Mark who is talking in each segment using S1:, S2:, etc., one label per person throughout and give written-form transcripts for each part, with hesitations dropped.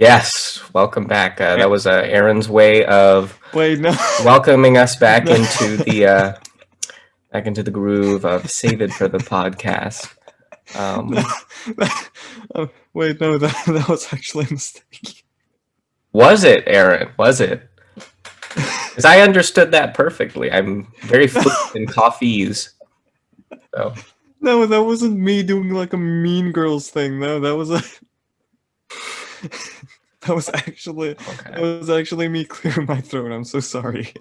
S1: Yes, welcome back. That was Aaron's way of
S2: Wait, no.
S1: welcoming us back
S2: No.
S1: into the groove of Save It for the Podcast.
S2: No. Wait, no, that was actually a mistake.
S1: Was it, Aaron? Was it? Because I understood that perfectly. I'm very fluent in coffees. So
S2: No, that wasn't me doing like a Mean Girls thing. No, that was that was actually
S1: okay.
S2: me clearing my throat. I'm so sorry.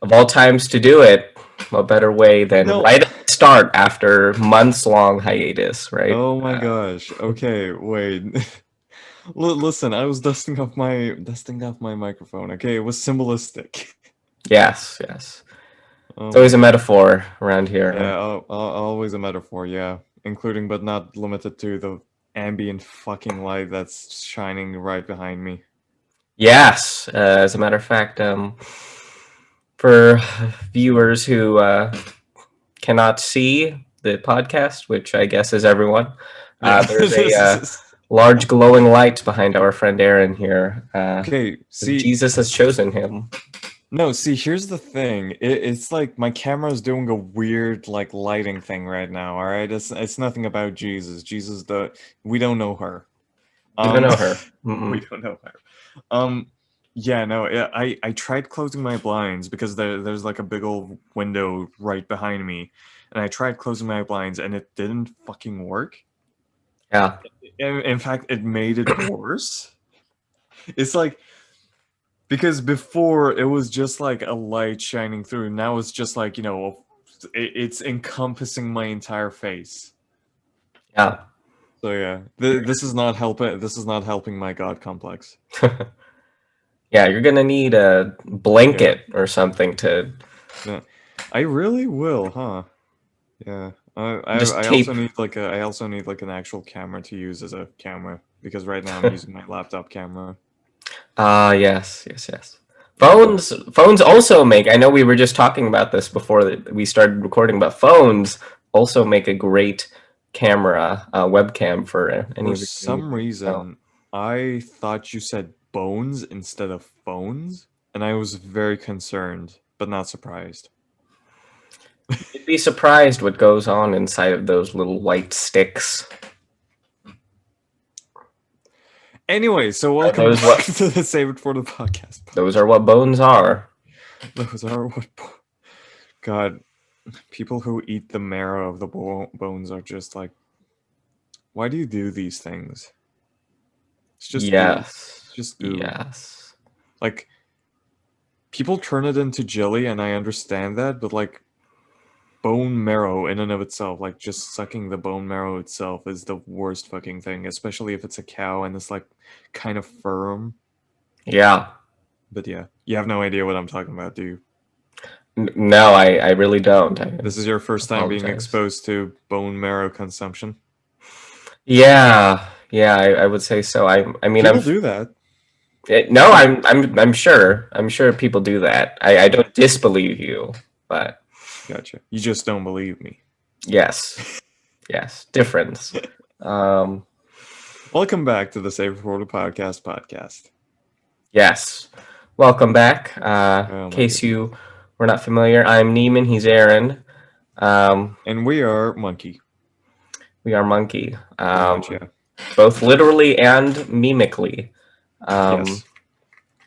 S1: Of all times to do it, what better way than
S2: No.
S1: right at the start after months-long hiatus, right?
S2: Oh my gosh. Okay, wait. Listen, I was dusting off my microphone. Okay, it was symbolistic.
S1: Yes, yes.
S2: Oh
S1: It's
S2: my
S1: always a
S2: god.
S1: metaphor around here, right?
S2: Yeah, always a metaphor, yeah. Including but not limited to the ambient fucking light that's shining right behind me.
S1: Yes, as a matter of fact, for viewers who cannot see the podcast, which I guess is everyone,
S2: Yeah,
S1: there's a
S2: this is...
S1: large glowing light behind our friend Aaron here.
S2: Okay, see,
S1: Jesus has chosen him.
S2: no, see, here's the thing. It's like my camera's doing a weird, like, lighting thing right now, alright? It's nothing about Jesus. We don't know her.
S1: You don't
S2: Um,
S1: know her.
S2: we
S1: Mm-mm.
S2: don't know her. Yeah, no, yeah, I tried closing my blinds because there's like a big old window right behind me, and I tried closing my blinds and it didn't fucking work.
S1: Yeah,
S2: In fact, it made it worse. It's like because before it was just like a light shining through. Now it's just like it's encompassing my entire face.
S1: yeah.
S2: So yeah, this is not helping. This is not helping my god complex.
S1: Yeah, you're gonna need a
S2: Yeah,
S1: blanket or something to
S2: yeah. I really will, huh? Yeah.
S1: just
S2: I
S1: tape.
S2: also need like an actual camera to use as a camera because right now I'm using my laptop camera.
S1: Ah, yes, yes, yes.
S2: Yeah.
S1: Phones also make. I know we were just talking about this before we started recording, but phones also make a great camera, webcam for any
S2: For
S1: of your
S2: some
S1: users. So
S2: reason, I thought you said bones instead of phones, and I was very concerned, but not surprised.
S1: you'd be surprised what goes on inside of those little white sticks.
S2: Anyway, so
S1: Are
S2: welcome
S1: those
S2: back
S1: what?
S2: to the Save It for the Podcast
S1: Those are
S2: podcast.
S1: what bones are.
S2: Those are what. God, people who eat the marrow of the bones are just like, why do you do these things? It's just goo. It's
S1: Yes,
S2: just goo.
S1: yes.
S2: Like, people turn it into jelly, and I understand that, but like, bone marrow in and of itself, like just sucking the bone marrow itself is the worst fucking thing, especially if it's a cow and it's like kind of firm.
S1: Yeah.
S2: But yeah, you have no idea what I'm talking about, do you?
S1: No, I really don't. I
S2: This is your first time being
S1: apologize.
S2: exposed to bone marrow consumption.
S1: Yeah, yeah, I would say so. I mean,
S2: People do that.
S1: no, I'm sure. I'm sure people do that. I don't disbelieve you, but
S2: Gotcha. You just don't believe me.
S1: yes, yes, difference. Um,
S2: Welcome back to the Save for the podcast.
S1: yes, welcome back.
S2: Oh
S1: In
S2: my
S1: case
S2: goodness.
S1: you were not familiar, I'm Neiman. He's Aaron. Um,
S2: And we are Monkey.
S1: we are Monkey.
S2: Pretty much, yeah.
S1: Both literally and mimically. Um,
S2: Yes.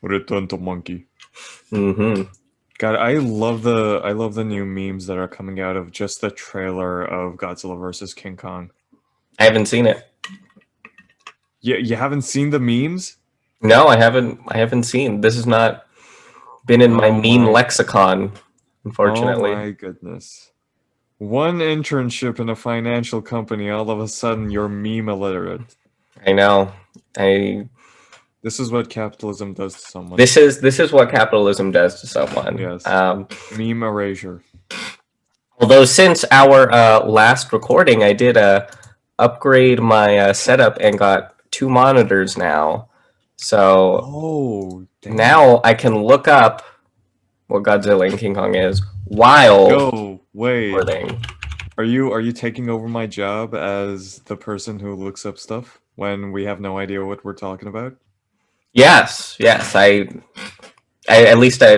S2: Return to Monkey.
S1: hmm
S2: God, I love the new memes that are coming out of just the trailer of Godzilla versus King Kong.
S1: I haven't seen it.
S2: You haven't seen the memes?
S1: No, I haven't. I haven't seen. This has not been in my
S2: Oh
S1: meme
S2: my,
S1: lexicon,
S2: oh
S1: unfortunately.
S2: my goodness. One internship in a financial company, all of a sudden you're meme illiterate.
S1: I know. I
S2: This is what capitalism does to someone.
S1: this is what capitalism does to someone.
S2: Yes. Meme erasure.
S1: Although since our last recording, I did upgrade my setup and got two monitors now. So
S2: Oh, damn.
S1: now I can look up what Godzilla and King Kong is while
S2: Yo, wait.
S1: recording.
S2: Are you taking over my job as the person who looks up stuff when we have no idea what we're talking about?
S1: Yes, yes. I at least I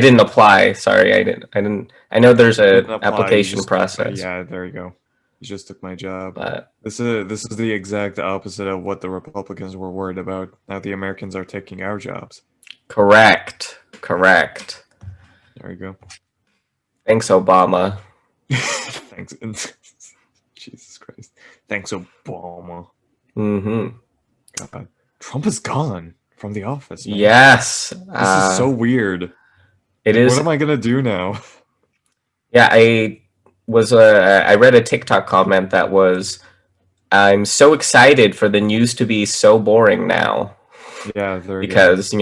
S1: didn't apply. Sorry, I didn't. I know there's
S2: You
S1: a
S2: didn't apply. You
S1: application
S2: just
S1: process,
S2: yeah. There you go. You just took my job.
S1: but
S2: This is the exact opposite of what the Republicans were worried about. Now the Americans are taking our jobs.
S1: correct, correct.
S2: There you go.
S1: Thanks, Obama.
S2: Thanks. Jesus Christ. Thanks, Obama.
S1: Mm-hmm.
S2: God. Trump is gone from the office, man.
S1: Yes.
S2: This is so weird.
S1: It
S2: Like, what
S1: is.
S2: am I gonna do now?
S1: Yeah, I read a TikTok comment that was, "I'm so excited for the news to be so boring now,"
S2: Yeah, there you go.
S1: because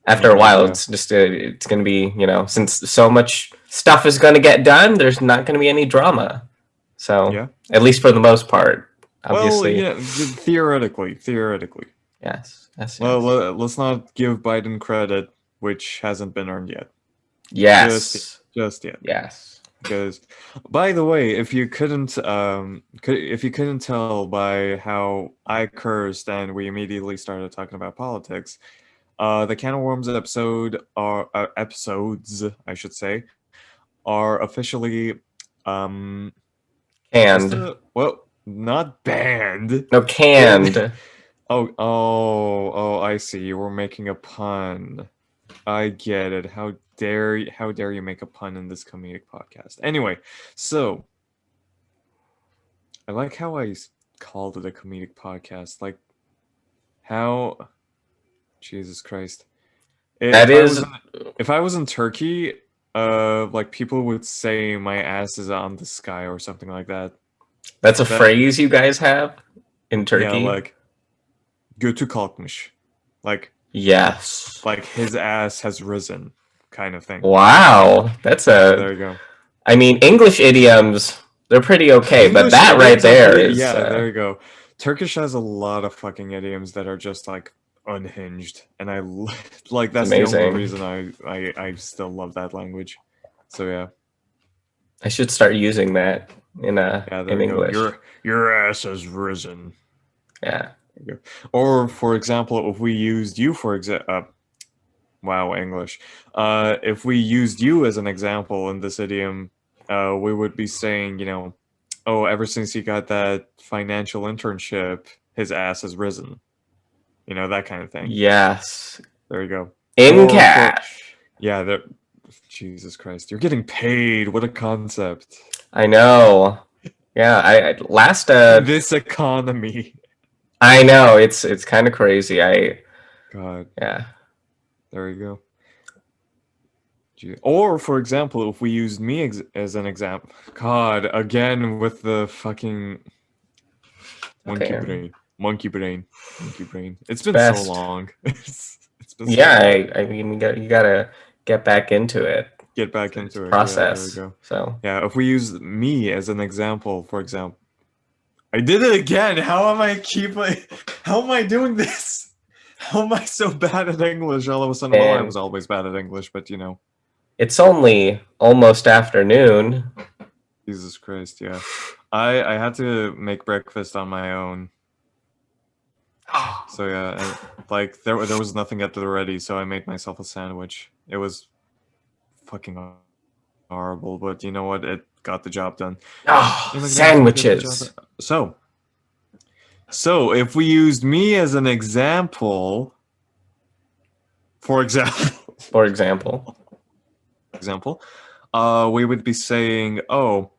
S1: after a
S2: Indeed,
S1: while
S2: yeah.
S1: it's going to be since so much stuff is going to get done, there's not going to be any drama. So
S2: Yeah.
S1: at least for the most part,
S2: Well,
S1: obviously.
S2: theoretically.
S1: Yes, yes,
S2: Well,
S1: yes,
S2: let's not give Biden credit, which hasn't been earned yet. Just yet.
S1: yes,
S2: Just yet.
S1: yes.
S2: Because, by the way, if you couldn't tell by how I cursed and we immediately started talking about politics, the Can of Worms episodes, I should say, are officially what's
S1: Canned.
S2: the well not banned.
S1: No,
S2: It
S1: canned.
S2: oh, I see. You were making a pun. I get it. How dare you make a pun in this comedic podcast? Anyway, so I like how called it a comedic podcast. Like how Jesus Christ.
S1: That
S2: If I was
S1: is.
S2: in, if I was in Turkey, like people would say my ass is on the sky or something like that.
S1: That's a
S2: That
S1: phrase you guys have in
S2: yeah,
S1: Turkey.
S2: like götü kalkmış.
S1: Yes.
S2: Like his ass has risen kind of thing.
S1: Wow. That's
S2: Yeah,
S1: a.
S2: there you go.
S1: I mean, English idioms, they're pretty okay, but
S2: English
S1: that right
S2: idioms are
S1: there
S2: pretty.
S1: is.
S2: Yeah, there you go. Turkish has a lot of fucking idioms that are just like unhinged, and like
S1: It's
S2: that's the only
S1: amazing.
S2: reason I still love that language. So yeah,
S1: I should start using that
S2: yeah, there
S1: in
S2: you go.
S1: English.
S2: Your ass has risen.
S1: Yeah.
S2: There you go. Or for example, if we used you for wow, English. If we used you as an example in this idiom, we would be saying, oh, ever since he got that financial internship, his ass has risen. That kind of thing.
S1: Yes.
S2: There you go.
S1: In
S2: Or
S1: cash.
S2: yeah, there. Jesus Christ, you're getting paid. What a concept.
S1: I know. Yeah, I last
S2: In this economy.
S1: I know it's kind of crazy.
S2: God,
S1: Yeah.
S2: there you go. Or, for example, if we used me as an example, God, again with the fucking monkey
S1: Okay.
S2: brain, monkey brain, monkey brain. It's
S1: It's
S2: been so
S1: best.
S2: long. It's been so
S1: Yeah,
S2: long.
S1: I mean you gotta get back into it.
S2: Get back
S1: It's
S2: into it. Yeah, there we
S1: process.
S2: go.
S1: So
S2: Yeah, if we use me as an example, for example, I did it again. How am I doing this? How am I so bad at English all of a sudden? Well, I
S1: and
S2: was always bad at English, but
S1: it's only almost afternoon.
S2: Jesus Christ, yeah. I had to make breakfast on my own. So yeah, and like there was nothing at the ready, so I made myself a sandwich. It was fucking horrible, but you know what? It got the job done.
S1: Oh,
S2: Immigrants will get the job
S1: sandwiches.
S2: done. So if we used me as an example, for example,
S1: For example.
S2: we would be saying, oh,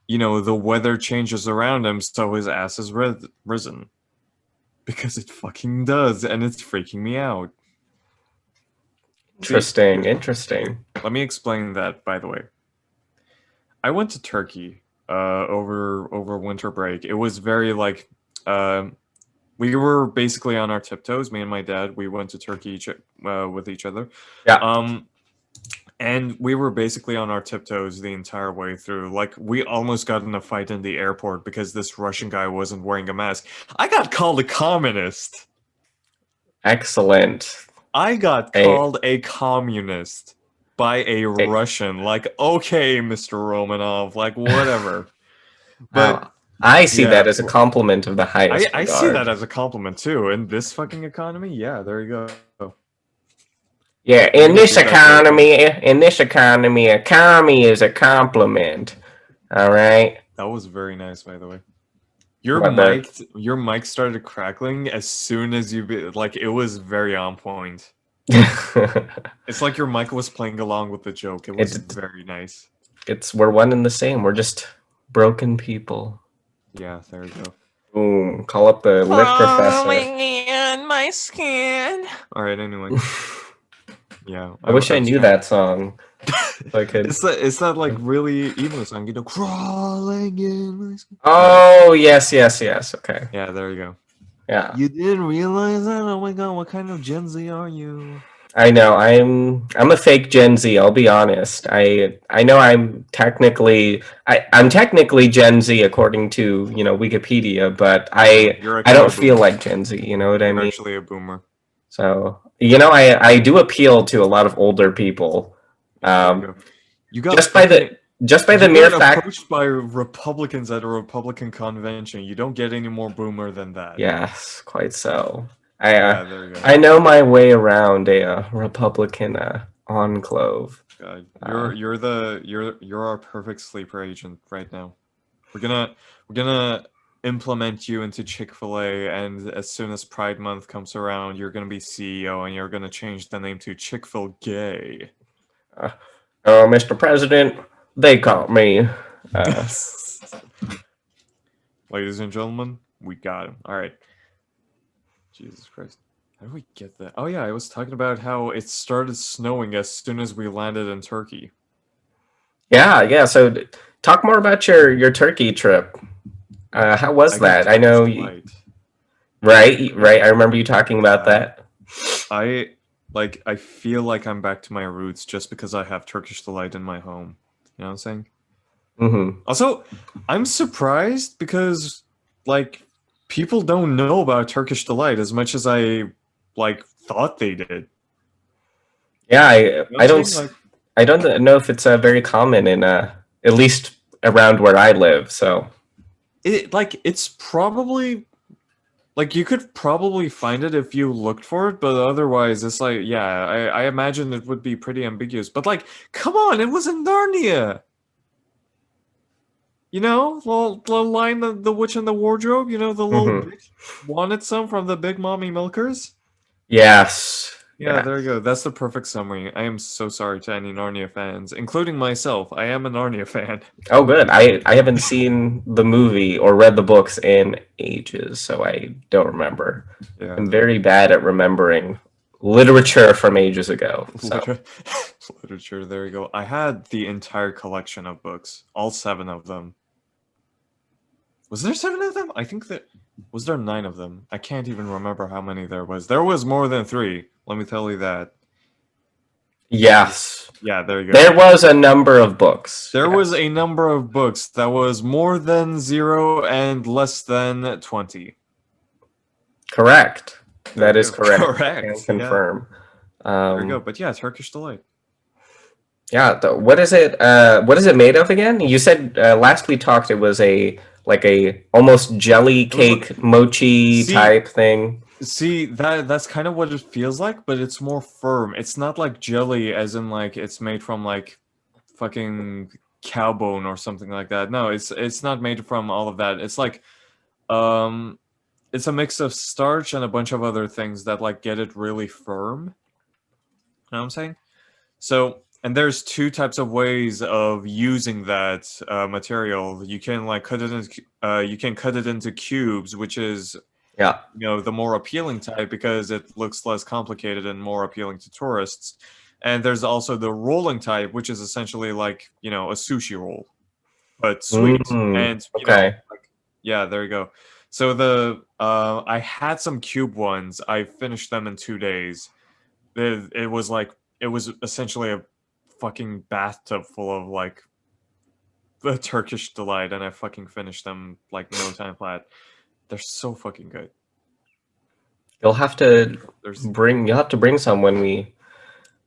S2: the weather changes around him, so his ass has risen. Because it fucking does, and it's freaking me out.
S1: Interesting,
S2: See,
S1: interesting.
S2: let me explain that, by the way. I went to Turkey over winter break. It was very like we were basically on our tiptoes. Me and my dad, we went to Turkey with each other.
S1: Yeah.
S2: And we were basically on our tiptoes the entire way through. Like, we almost got in a fight in the airport because this Russian guy wasn't wearing a mask. I got called a communist.
S1: Excellent.
S2: I got called a communist by a Russian. Like, okay, Mr. Romanov, like, whatever. But
S1: I see
S2: Yeah,
S1: that as a compliment of the highest
S2: I see
S1: regard.
S2: that as a compliment too. In this fucking economy, yeah, there you go.
S1: Yeah,
S2: I'm gonna do that for everything.
S1: economy is a compliment. All right.
S2: That was very nice, by the way.
S1: What the?
S2: Your mic started crackling as soon as like it was very on point. It's like your mic was playing along with the joke. It was
S1: it,
S2: very nice.
S1: it's we're one and the same. We're just broken people.
S2: Yeah, there you go.
S1: Boom. Call up the lit professor.
S2: Crawling in my skin. All right. Anyway, yeah,
S1: I wish
S2: I
S1: I
S2: was
S1: knew
S2: trying.
S1: that song. If I could.
S2: It's that like really emo song, crawling in my skin. Right.
S1: Oh, yes, yes, yes. Okay.
S2: Yeah, there you go.
S1: Yeah.
S2: You didn't realize that? Oh my god, what kind of Gen Z are you?
S1: I know. I'm a fake Gen Z, I'll be honest. I know I'm technically Gen Z according to, Wikipedia, but
S2: No, you're
S1: I
S2: actually a
S1: don't feel
S2: boomer.
S1: like Gen Z, you know what I
S2: You're
S1: mean?
S2: actually a boomer.
S1: So, I do appeal to a lot of older people.
S2: Yeah, there you
S1: Um
S2: go. You got
S1: just by
S2: fucking
S1: the
S2: you
S1: mere
S2: got
S1: fact.
S2: approached by Republicans at a Republican convention. You don't get any more boomer than that.
S1: Yes, quite so. I
S2: Yeah, there you go.
S1: I know my way around a Republican enclave.
S2: God,
S1: Uh,
S2: you're our perfect sleeper agent right now. We're gonna implement you into Chick-fil-A, and as soon as Pride Month comes around, you're gonna be CEO, and you're gonna change the name to Chick-fil-Gay.
S1: uh, Mr. President, they caught me. Uh,
S2: Ladies and gentlemen, we got him. All right. Jesus Christ. How do we get that? Oh yeah, I was talking about how it started snowing as soon as we landed in Turkey.
S1: yeah, yeah. So, talk more about your Turkey trip. How was
S2: I got
S1: that? I
S2: Turkish
S1: know,
S2: delight.
S1: right, right. I remember you talking about
S2: Yeah.
S1: that.
S2: I feel like I'm back to my roots just because I have Turkish delight in my home. You know what I'm saying?
S1: Hmm.
S2: Also, I'm surprised because like people don't know about Turkish delight as much as I like thought they did.
S1: Yeah,
S2: You know what I'm saying? Like
S1: I don't know if it's very common in at least around where I live. So,
S2: it's probably like you could probably find it if you looked for it, but otherwise it's like yeah, I imagine it would be pretty ambiguous. But like, come on, it was in Narnia. You know, the line the witch in the wardrobe, you know, the little
S1: hmm,
S2: bitch wanted some from the big mommy milkers.
S1: yes,
S2: Yeah,
S1: yeah.
S2: there you go. That's the perfect summary. I am so sorry to any Narnia fans, including myself. I am a Narnia fan.
S1: Oh, good. I haven't seen the movie or read the books in ages, so I don't remember.
S2: Yeah,
S1: I'm
S2: there you
S1: very bad at remembering literature from ages ago.
S2: go.
S1: So,
S2: Literature, there you go. I had the entire collection of books, all seven of them. Was there seven of them? I think that was there nine of them. I can't even remember how many there was. There was more than three. Let me tell you that.
S1: yes,
S2: Yeah, there you go.
S1: there was a number of books.
S2: There was
S1: Yes,
S2: a number of books that was more than zero and less than 20.
S1: correct.
S2: There
S1: That
S2: you
S1: is
S2: go.
S1: correct. Can
S2: Correct. Yeah.
S1: confirm.
S2: There you go.
S1: Um,
S2: But yeah, Turkish delight.
S1: yeah. What is it? What is it made of again? You said last we talked, it was a like a almost jelly
S2: It was like
S1: cake mochi
S2: see
S1: type thing.
S2: see that's kind of what it feels like, but it's more firm. It's not like jelly as in like it's made from like fucking cow bone or something like that. No, it's not made from all of that. It's like um it's a mix of starch and a bunch of other things that like get it really firm. You know what I'm saying? So, and there's two types of ways of using that material. You can like cut it into, you can cut it into cubes, which is
S1: Yeah.
S2: the more appealing type because it looks less complicated and more appealing to tourists. And there's also the rolling type, which is essentially like a sushi roll, but sweet.
S1: Mm,
S2: And
S1: okay.
S2: like yeah, there you go. So the I had some cube ones. I finished them in 2 days. It was like it was essentially a fucking bathtub full of like the Turkish delight, and I fucking finished them like no time flat. They're so fucking good.
S1: You'll have to
S2: There's
S1: bring some when we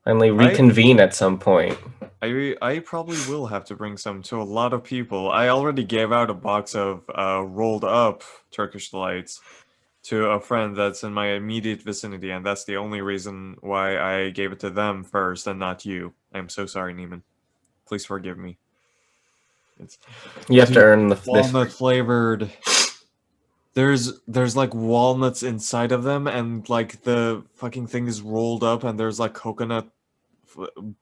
S1: Finally
S2: I
S1: reconvene at some point.
S2: I probably will have to bring some to a lot of people. I already gave out a box of rolled up Turkish delights to a friend that's in my immediate vicinity, and that's the only reason why I gave it to them first and not you. I'm so sorry, Neiman. Please forgive me. It's
S1: You have to
S2: dude,
S1: earn this.
S2: walnut flavored. There's like walnuts inside of them, and like the fucking thing is rolled up, and there's like coconut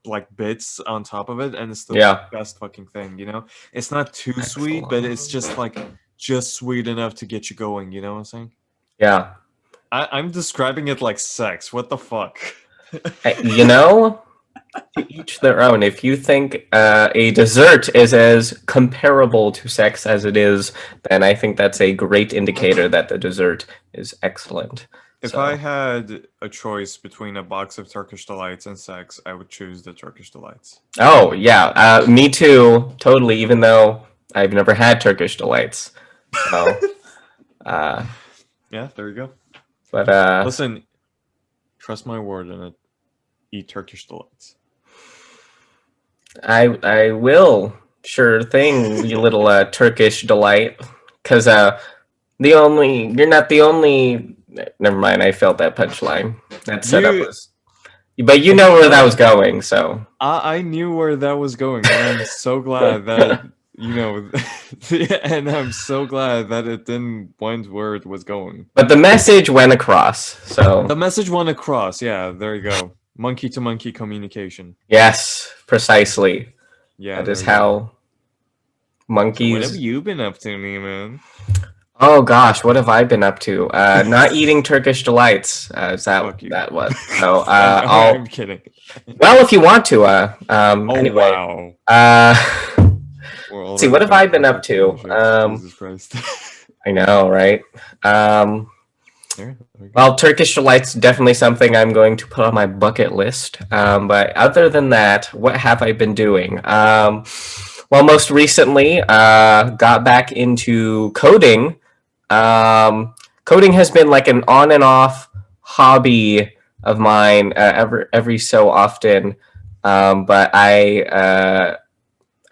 S2: like bits on top of it, and it's the
S1: Yeah.
S2: best fucking thing, you know? It's not too sweet, but it's just
S1: Excellent.
S2: like just sweet enough to get you going, you know what I'm saying?
S1: Yeah.
S2: I'm describing it like sex. What the fuck?
S1: You know, to each their own. If you think a dessert is as comparable to sex as it is, then I think that's a great indicator that the dessert is excellent.
S2: If I
S1: So,
S2: had a choice between a box of Turkish delights and sex, I would choose the Turkish delights.
S1: oh yeah, me too, totally. Even though I've never had Turkish delights, so uh,
S2: Yeah, there you go.
S1: but
S2: Listen, trust my word on it. Eat Turkish delights.
S1: I will, sure thing, you little Turkish delight, because you're not the only. Never mind, I failed that punchline. That setup
S2: You,
S1: was, but you know where that was going, so.
S2: I knew where that was going, and I'm so glad that you know, and I'm so glad that it didn't went where it was going.
S1: But the message went across, so.
S2: The message went across. Yeah, there you go. Monkey to monkey communication.
S1: Yes, precisely.
S2: Yeah,
S1: That is
S2: there you go.
S1: how
S2: So what have
S1: monkeys.
S2: you been up to, man?
S1: Oh gosh, what have I been up to? Not eating Turkish delights. Is that
S2: Fuck you.
S1: that was? So
S2: I'm
S1: I'll.
S2: kidding.
S1: Well, if you want to.
S2: Oh
S1: Anyway.
S2: wow. We're
S1: See,
S2: already
S1: what have I
S2: talking
S1: been
S2: about
S1: up
S2: sexual
S1: to?
S2: shit. Jesus Christ.
S1: I know, right?
S2: There we go.
S1: Well, Turkish delights definitely something I'm going to put on my bucket list. But other than that, what have I been doing? Well, most recently, got back into coding. Coding has been like an on and off hobby of mine every so often. But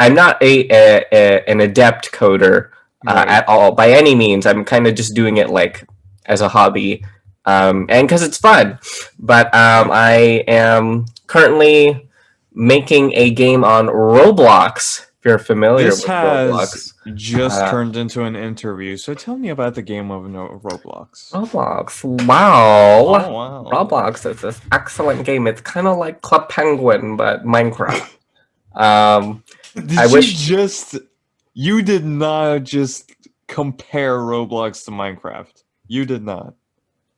S1: I'm not an adept coder
S2: Right.
S1: at all by any means. I'm kind of just doing it like as a hobby, and because it's fun. But
S2: Yeah.
S1: I am currently making a game on Roblox. If you're familiar
S2: This
S1: with
S2: has
S1: Roblox,
S2: just
S1: uh,
S2: turned into an interview, so tell me about the game of Roblox.
S1: Roblox. Wow,
S2: Oh wow.
S1: Roblox is this excellent game. It's kind of like Club Penguin but Minecraft. I
S2: Did you
S1: wish
S2: just you did not just compare Roblox to Minecraft. You did not.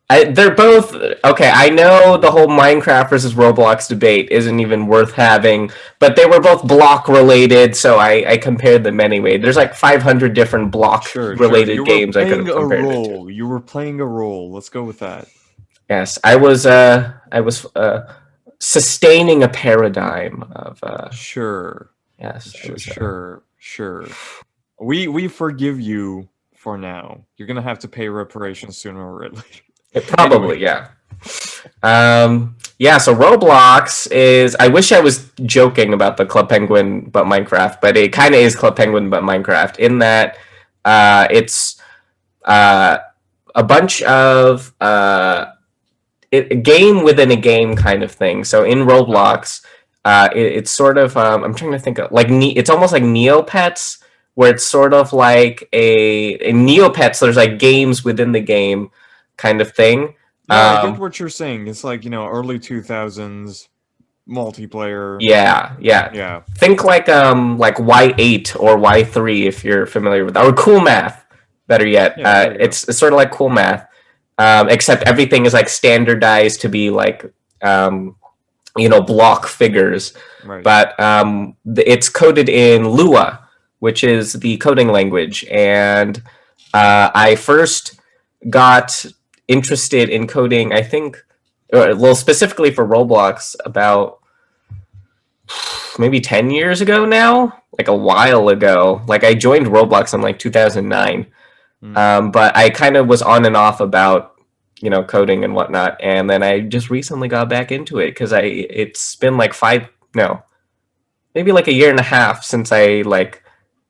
S1: they're both okay. I know the whole Minecraft versus Roblox debate isn't even worth having, but they were both block related, so I compared them anyway. There's like 500 different block
S2: Sure.
S1: related
S2: You were
S1: games I could
S2: playing
S1: have
S2: a
S1: compared it to.
S2: role. You were playing a role. Let's go with that.
S1: Yes, I was sustaining a paradigm of
S2: Sure.
S1: yes, I was
S2: Sure. We forgive you for now. You're gonna have to pay reparations sooner or later.
S1: probably
S2: Anyway,
S1: yeah. Yeah, so Roblox is. I wish I was joking about the Club Penguin but Minecraft, but it kind of is Club Penguin but Minecraft in that it's uh, a bunch of a game within a game kind of thing. So in
S2: uh-huh.
S1: Roblox, it's sort of I'm trying to think of like it's almost like Neopets, where it's sort of like a Neopets. There's like games within the game kind of thing.
S2: Yeah, I get what you're saying. It's like, early 2000s multiplayer.
S1: Yeah.
S2: Yeah.
S1: Think like Y8 or Y3 if you're familiar with that, or Cool Math. Better yet,
S2: Yeah, there you go.
S1: it's sort of like Cool Math, except everything is like standardized to be like block figures.
S2: Right.
S1: But it's coded in Lua, which is the coding language, and I first got interested in coding. I think, well, specifically for Roblox about maybe 10 years ago now, like a while ago. Like I joined Roblox in like 2009.
S2: Mm.
S1: But I kind of was on and off about coding and whatnot. And then I just recently got back into it because it's been like no, maybe like a year and a half since I like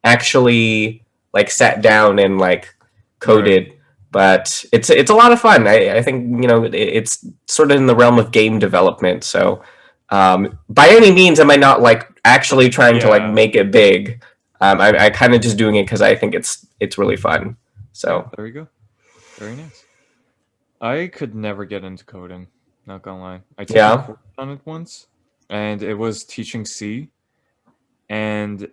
S1: actually like sat down and like
S2: Right.
S1: coded. But it's a lot of fun. I think it's sort of in the realm of game development. So by any means, am I not like actually trying to like
S2: Yeah.
S1: make it big? I kind of just doing it because I think it's really fun.
S2: Yeah,
S1: So
S2: there you go. Very nice. I could never get into coding, not gonna lie. I took a
S1: yeah,
S2: course on it once, and it was teaching C and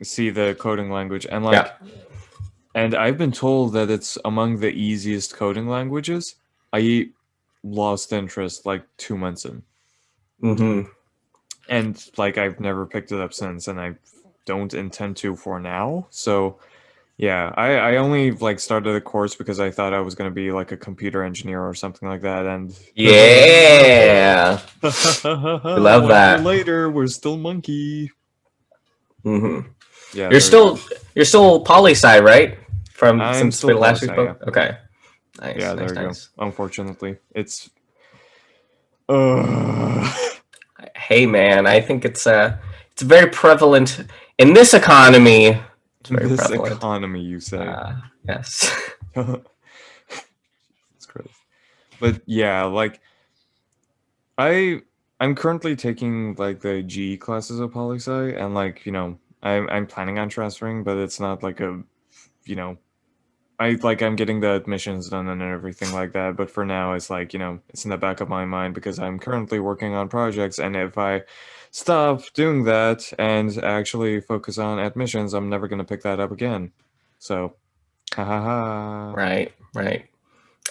S2: C, the coding language, and
S1: yeah.
S2: I've been told that it's among the easiest coding languages. I lost interest like 2 months in,
S1: Mm-hmm.
S2: and like I've never picked it up since, and I don't intend to for now. So yeah, I only like started a course because I thought I was gonna be like a computer engineer or something like that, and
S1: Yeah, we love
S2: 1 year
S1: that.
S2: later, we're still monkey.
S1: Mm-hmm.
S2: Yeah,
S1: You're
S2: there you go.
S1: still you're still poli sci, right? From
S2: I'm
S1: since
S2: still
S1: we
S2: poli
S1: last we
S2: sci, yeah.
S1: spoke. Okay, nice,
S2: Yeah, there
S1: nice,
S2: you go.
S1: nice.
S2: Unfortunately, it's uh
S1: Hey, man, I think it's very prevalent in this economy. It's
S2: in
S1: very
S2: this
S1: prevalent.
S2: economy, you say.
S1: Yes.
S2: That's Christ. But yeah, like I I'm currently taking like the GE classes of poli sci, and I'm planning on transferring, but it's not like a you know I'm getting the admissions done and everything like that. But for now, it's like it's in the back of my mind because I'm currently working on projects, and if I stop doing that and actually focus on admissions, I'm never gonna pick that up again. So, ha ha ha.
S1: Right, right.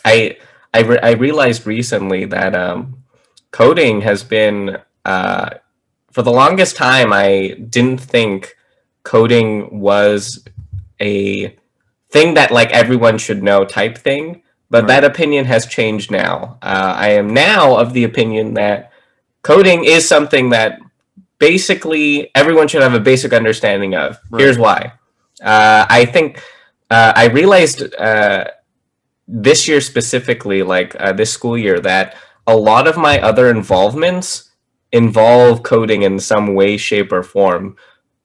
S1: I realized recently that coding has been for the longest time I didn't think coding was a thing that like everyone should know type thing, but that
S2: Right,
S1: opinion has changed now. I am now of the opinion that coding is something that basically everyone should have a basic understanding of. Here's
S2: right,
S1: why. I think I realized this year specifically, like this school year, that a lot of my other involvements involve coding in some way, shape, or form.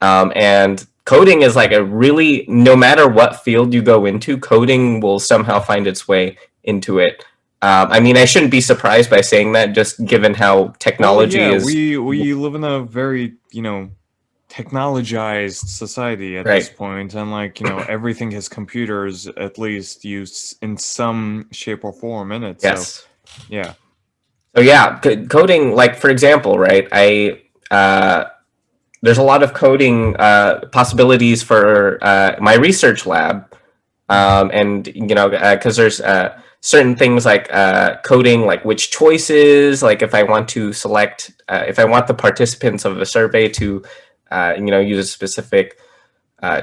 S1: And coding is like a really, no matter what field you go into, coding will somehow find its way into it. I mean, I shouldn't be surprised by saying that, just given how
S2: Well,
S1: technology
S2: yeah,
S1: is.
S2: we live in a very, technologized society at this
S1: Right.
S2: point, and everything has computers at least used in some shape or form in it. So,
S1: Yes.
S2: yeah,
S1: So yeah, coding, like for example, right? There's a lot of coding possibilities for my research lab, and because there's certain things like coding, like which choices, like if I want to select, if I want the participants of a survey to, use a specific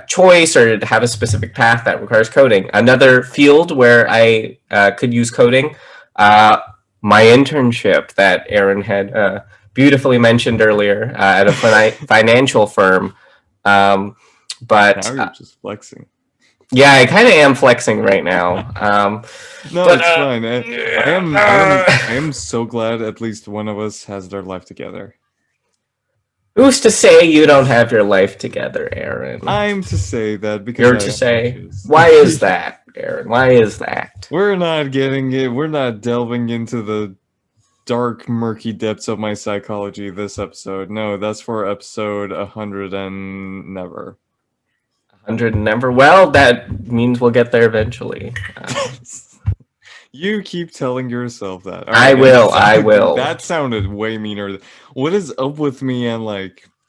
S1: choice or to have a specific path that requires coding. Another field where I could use coding, uh, my internship that Aaron had beautifully mentioned earlier at a financial firm. Um,
S2: now
S1: but
S2: you're just flexing.
S1: yeah, I kind of am flexing right now.
S2: No,
S1: But
S2: it's fine. I am so glad at least one of us has their life together.
S1: who's to say you don't have your life together, Aaron?
S2: I'm to say that because
S1: You're
S2: I
S1: to
S2: am
S1: say,
S2: anxious.
S1: why is that, Aaron? Why is that?
S2: We're not getting it. We're not delving into the dark, murky depths of my psychology this episode. No, that's for episode 100 and never.
S1: 100 and never. Well, that means we'll get there eventually.
S2: You keep telling yourself that. All
S1: I
S2: right, and
S1: will. I will.
S2: that sounded way meaner. What is up with me and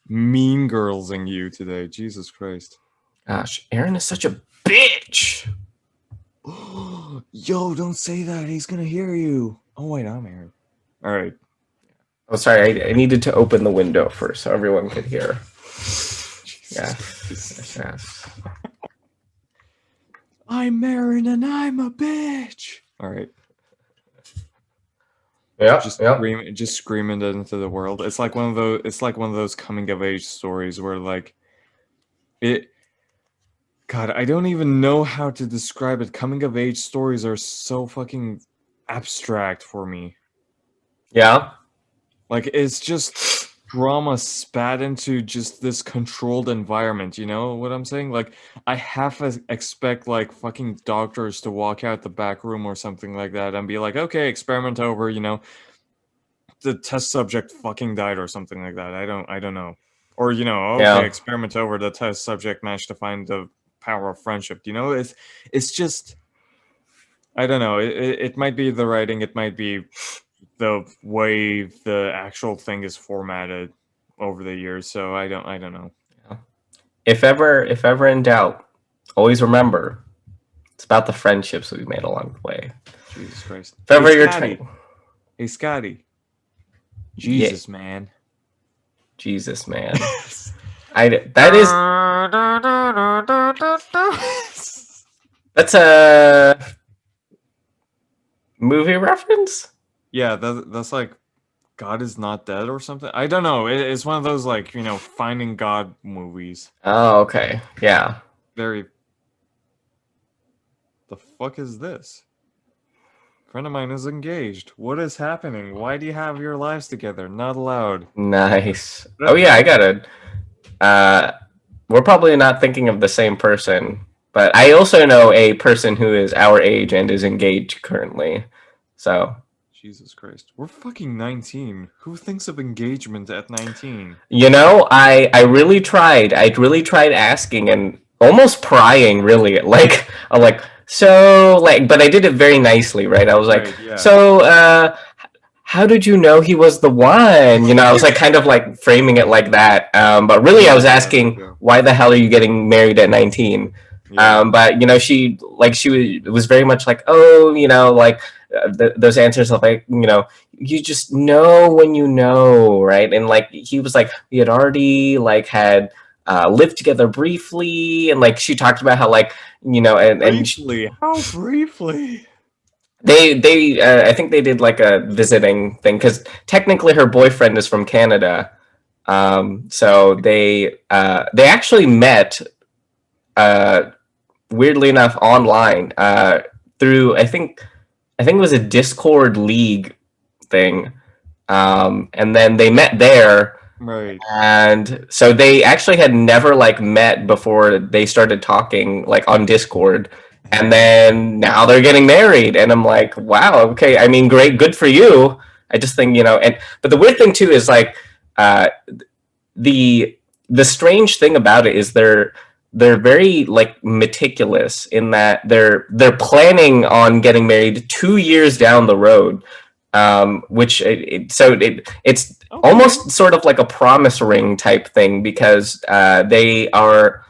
S2: mean girlsing you today? Jesus Christ.
S1: Gosh, Aaron is such a bitch.
S2: Yo, don't say that. He's gonna hear you. Oh wait, I'm Aaron. All right.
S1: Oh, sorry. I needed to open the window first so everyone could hear.
S2: Jesus
S1: Yes.
S2: Christ.
S1: Yes. Yes.
S2: I'm Aaron and I'm a bitch. All right.
S1: Yep. Yep.
S2: Just screaming it into the world. It's like one of those. It's like one of those coming of age stories where it. God, I don't even know how to describe it. Coming of age stories are so fucking abstract for me.
S1: Yeah.
S2: Like, it's just drama spat into just this controlled environment, you know what I'm saying? Like, I half expect, like, fucking doctors to walk out the back room or something like that and be like, okay, experiment over, the test subject fucking died or something like that. I don't know. Or, okay,
S1: Yeah.
S2: experiment over, the test subject managed to find the power of friendship. It's just, I don't know. It might be the writing, it might be the way the actual thing is formatted over the years. So I don't know.
S1: If ever in doubt, always remember it's about the friendships we made along the way.
S2: Jesus Christ.
S1: If ever you're trying,
S2: Hey Scotty.
S1: yeah,
S2: Jesus man.
S1: Jesus, man, that is that's a movie reference.
S2: Yeah, that's like God is not dead or something. I don't know. It's one of those like Finding God movies.
S1: Oh, okay, yeah.
S2: Very. The fuck is this? Friend of mine is engaged. What is happening? Why do you have your lives together? Not allowed.
S1: Nice. Oh yeah, I got it. Uh, we're probably not thinking of the same person, but I also know a person who is our age and is engaged currently. So,
S2: Jesus Christ. We're fucking 19. Who thinks of engagement at 19?
S1: I really tried. I really tried asking and almost prying, really. Like, I'm like, so, like, but I did it very nicely, right? I was like,
S2: Right, yeah.
S1: so, how did you know he was the one? I was like kind of like framing it like that. But really, I
S2: Yeah,
S1: was
S2: yeah, there you
S1: asking,
S2: go.
S1: why the hell are you getting married at 19?
S2: Yeah.
S1: But she was very much like, oh, like those answers of like, you just know when you know, right? And like he was like, we had already like had lived together briefly, and like she talked about how like
S2: Briefly. How briefly?
S1: they I think they did like a visiting thing because technically her boyfriend is from Canada. So they actually met uh, weirdly enough online through I think it was a Discord league thing. And then they met there,
S2: Right.
S1: and so they actually had never like met before they started talking like on Discord. And then now they're getting married, and I'm like, wow, okay. I mean, great, good for you. I just think and but the weird thing too is like uh, the the strange thing about it is they're very like meticulous in that they're planning on getting married 2 years down the road, which it's
S2: Okay.
S1: almost sort of like a promise ring type thing because they are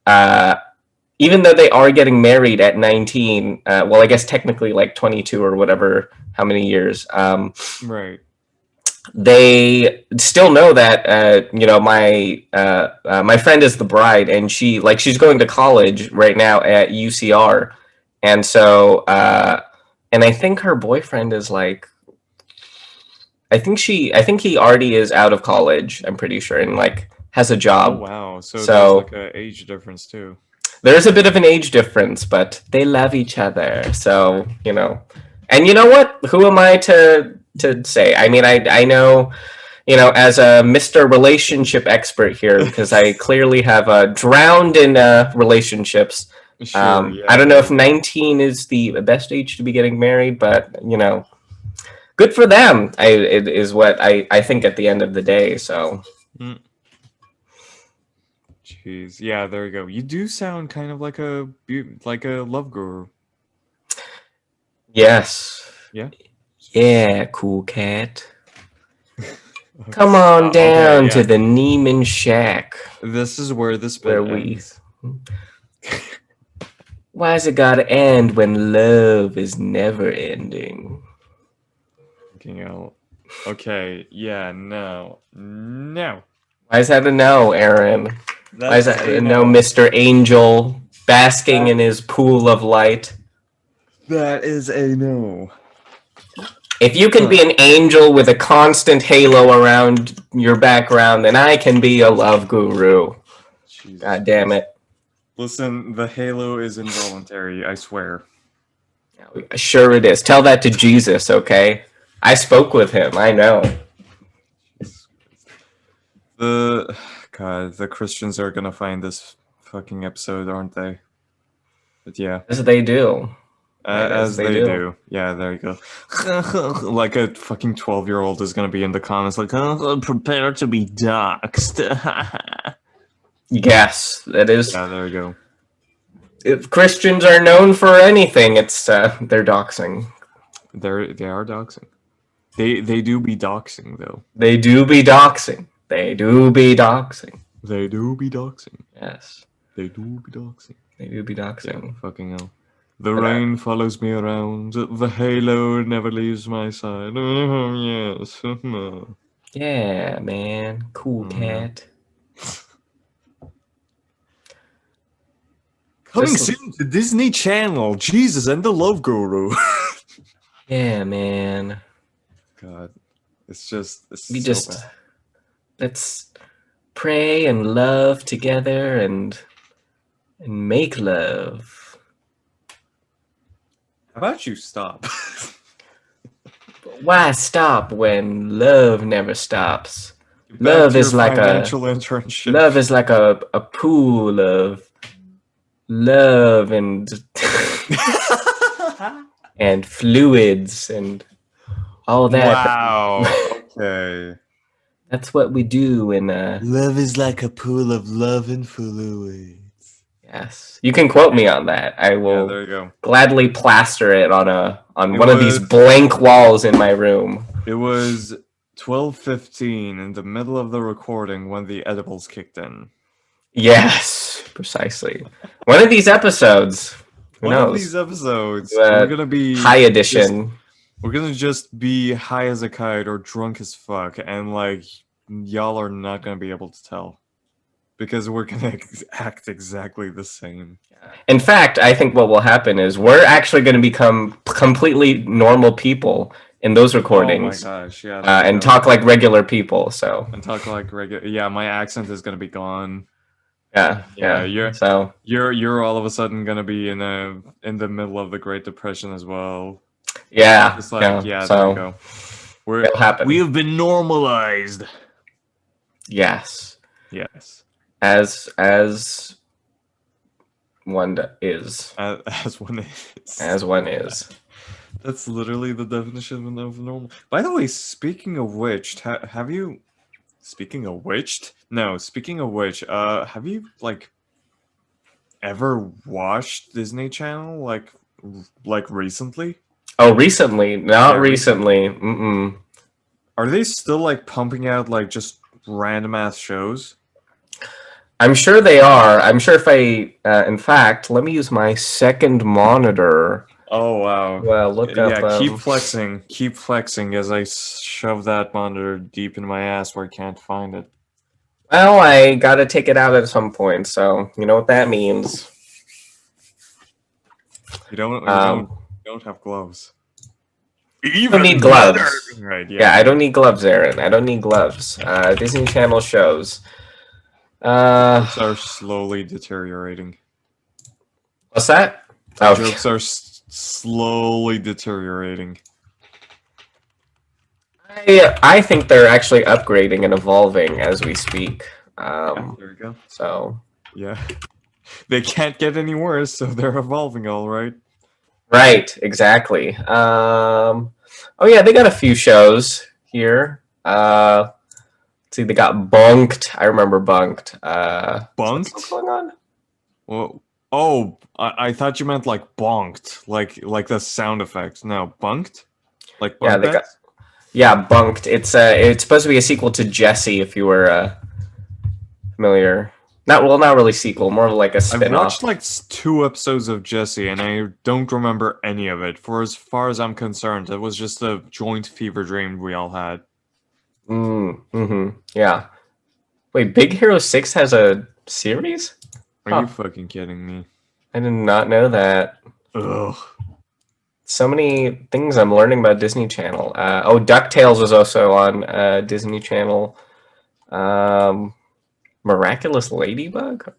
S1: uh, even though they are getting married at 19, well, I guess technically like 22 or whatever, how many years,
S2: Right.
S1: they still know that my friend is the bride, and she's going to college right now at UCR, and so and I think her boyfriend is like I think he already is out of college. I'm pretty sure, and like has a
S2: Oh
S1: job.
S2: wow. So there's
S1: So
S2: like a age difference too.
S1: there's a bit of an age difference, but they love each other. So and you know what? Who am I to say? I mean, I know as a Mr. Relationship expert here, because I clearly have drowned in relationships.
S2: Sure,
S1: I
S2: yeah,
S1: don't know
S2: there
S1: if
S2: you go.
S1: 19 is the best age to be getting married, but good for them. It is what I think at the end of the day. So
S2: Mm. Jeez. Yeah, there you go. You do sound kind of like a love guru.
S1: yes,
S2: Yeah.
S1: yeah, cool cat. Come on
S2: Okay,
S1: down to
S2: yeah.
S1: the Neiman Shack
S2: This is where this
S1: where
S2: bit
S1: we.
S2: ends.
S1: Why's it gotta end when love is never ending?
S2: Fucking out. Okay, yeah, no. No.
S1: Why is that a no, Aaron? Why
S2: That
S1: is
S2: is
S1: that
S2: a
S1: a no,
S2: no.
S1: Mr. Angel, basking
S2: That
S1: in his pool of light?
S2: that is a no.
S1: If you can be
S2: Huh.
S1: an angel with a constant halo around your background, then I can be a love guru.
S2: Jesus
S1: God damn
S2: Christ.
S1: it.
S2: Listen, the halo is involuntary, I swear.
S1: Sure it is. Tell that to Jesus, okay? I spoke with him. I know.
S2: The God, the Christians are gonna find this fucking episode, aren't they? But yeah,
S1: As they do. As
S2: as
S1: they
S2: they
S1: do.
S2: do. Yeah, there you go. Like a fucking 12-year-old is gonna be in the comments like, oh, prepare to be doxxed.
S1: Yes, that is.
S2: Yeah, there you go.
S1: If Christians are known for anything, it's they're doxing.
S2: They are doxing. They do be doxing though.
S1: They do be doxing. They do be doxing.
S2: They do be doxing.
S1: Yes,
S2: They do be doxing.
S1: they do be doxing.
S2: Yeah, fucking hell. The rain follows me around. The halo never leaves my side. Oh, yes.
S1: Yeah, man. Cool cat.
S2: Coming
S1: Just-
S2: soon to Disney Channel. Jesus and the Love Guru.
S1: Yeah, man.
S2: God, it's
S1: We
S2: so
S1: just
S2: bad.
S1: let's pray and love together and make love.
S2: How about you stop?
S1: Why stop when love never stops?
S2: Back
S1: Love
S2: to
S1: is
S2: your
S1: like
S2: financial internship.
S1: love is like a pool of love and and fluids and all that.
S2: Wow. Okay.
S1: That's what we do in
S2: Love is like a pool of love and fluids.
S1: yes. You can quote me on that. I
S2: Yeah,
S1: will
S2: there you go.
S1: gladly plaster it on
S2: It
S1: one of these
S2: was-
S1: blank walls in my room.
S2: It was 12:15 in the middle of the recording when the edibles kicked in.
S1: Yes, precisely. One of these episodes. Who
S2: One
S1: knows?
S2: of these episodes,
S1: Uh,
S2: we're gonna be
S1: High edition.
S2: We're gonna just be high as a kite or drunk as fuck, and like y'all are not gonna be able to tell because we're gonna act exactly the same.
S1: In fact, I think what will happen is we're actually going to become completely normal people in those recordings,
S2: Oh my gosh, yeah. there you
S1: and
S2: go.
S1: talk like regular people. So
S2: and talk like regular. Yeah, my accent is gonna be gone.
S1: yeah,
S2: Yeah,
S1: yeah.
S2: you're all of a sudden gonna be in the middle of the Great Depression as well.
S1: Yeah,
S2: It's like
S1: yeah.
S2: there
S1: So
S2: you go.
S1: it'll happen.
S2: We have been normalized.
S1: Yes,
S2: Yes,
S1: as one is,
S2: as one is.
S1: as one is.
S2: That's literally the definition of normal. By the way, speaking of which, have you? Speaking of which, no. Speaking of which, have you like ever watched Disney Channel like recently?
S1: Oh, recently? Not
S2: Yeah,
S1: recently. Mm-mm.
S2: Are they still like pumping out like just random ass shows?
S1: I'm sure they are. I'm sure if I, in fact, let me use my second monitor.
S2: Oh wow.
S1: Well, look up.
S2: Yeah, keep flexing as I shove that monitor deep in my ass where I can't find it.
S1: Well, I gotta take it out at some point, so you know what that means.
S2: You don't have gloves.
S1: I don't need gloves.
S2: Right,
S1: Yeah, I don't need gloves, Aaron. I don't need gloves. Disney Channel shows.
S2: Jokes are slowly deteriorating.
S1: What's that? Oh,
S2: Jokes are slowly deteriorating.
S1: I think they're actually upgrading and evolving as we speak.
S2: Yeah, there we go.
S1: So
S2: Yeah. They can't get any worse, so they're evolving all right.
S1: right, exactly. Oh yeah, they got a few shows here. Let's see, they got Bunked. I remember Bunked.
S2: Bunked?
S1: What's going on?
S2: Well, oh, I thought you meant like bonked, like the sound effects. No, bunked, like
S1: Yeah,
S2: bunk
S1: they got.
S2: beds?
S1: Yeah, Bunked. It's supposed to be a sequel to Jesse. If you were familiar, not really sequel, more of like a
S2: I've
S1: spin-off.
S2: watched like 2 episodes of Jesse, and I don't remember any of it. For as far as I'm concerned, it was just a joint fever dream we all had.
S1: Yeah. Wait, Big Hero 6 has a series?
S2: Are you fucking kidding me?
S1: I did not know that.
S2: Ugh.
S1: So many things I'm learning about Disney Channel. DuckTales was also on Disney Channel. Miraculous Ladybug?